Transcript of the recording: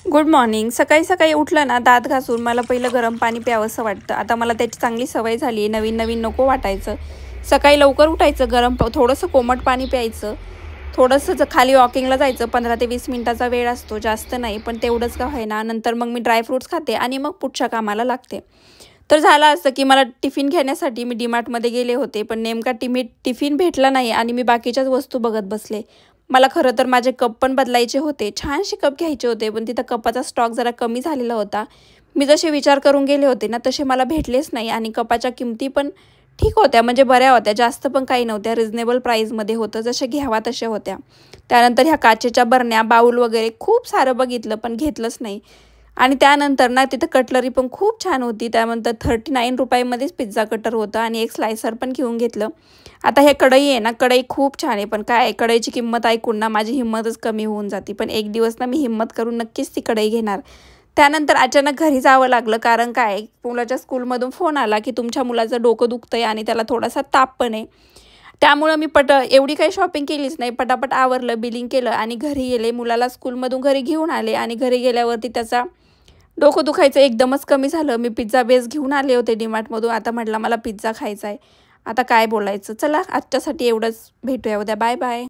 Good morning. सकाळी सकाळी उठलं ना दात घासून मला पहिलं गरम पाणी प्यावंसं वाटतं. आता मला त्याची चांगली सवय झाली आहे. नवीन नवीन नको वाटायचं. सकाळी लवकर उठायचं, थोडंसं कोमट पाणी प्यायचं, थोडंसं खाली वॉकिंगला जायचं. 15 ते 20 मिनिटाचा वेळ असतो, जास्त नाही, पण तेवढंच का होईना. नंतर मग मी ड्रायफ्रूट्स खाते आणि मग पुढच्या कामाला लागते. तर झालं असं की मला टिफिन घेण्यासाठी मी डीमार्टमध्ये गेले होते, पण नेमका टिफिन भेटला नाही आणि मी बाकीच्याच वस्तू बघत बसले. मला खरं तर माझे कप पण बदलायचे होते, छानसे कप घ्यायचे होते, पण तिथं कपाचा स्टॉक जरा कमी झालेला होता. मी जसे विचार करून गेले होते ना तसे मला भेटलेच नाही आणि कपाच्या किमती पण ठीक होत्या, म्हणजे बऱ्या होत्या, जास्त पण काही नव्हत्या, रिजनेबल प्राईजमध्ये होतं, जसे घ्यावा तशा होत्या. त्यानंतर ह्या काचेच्या बरण्या, बाऊल वगैरे खूप सारं बघितलं पण घेतलंच नाही. आणि त्यानंतर ना तिथं कटलरी पण खूप छान होती. त्यानंतर 39 रुपयामध्येच पिझ्झा कटर होतं आणि एक स्लायसर पण घेऊन घेतलं. आता हे कढई आहे ना, कढई खूप छान आहे, पण काय कढईची किंमत ऐकून ना माझी हिंमतच कमी होऊन जाते. पण एक दिवस ना मी हिंमत करून नक्कीच ती कढई घेणार. त्यानंतर अचानक घरी जावं लागलं, कारण काय मुलाच्या स्कूलमधून फोन आला की तुमच्या मुलाचं डोकं दुखतंय आणि त्याला थोडासा ताप पण आहे. त्यामुळं मी एवढी काही शॉपिंग केलीच नाही, पटापट आवरलं, बिलिंग केलं आणि घरी गेले. मुलाला स्कूलमधून घरी घेऊन आले आणि घरी गेल्यावरती त्याचा डोकं दुखायचं एकदमच कमी झालं. मी पिझ्झा बेस घेऊन आले होते डीमार्टमधून. आता म्हटलं मला पिझ्झा खायचा आहे. आता काय बोलायचं. चला आजच्यासाठी एवढंच. भेटूया उद्या. Bye bye.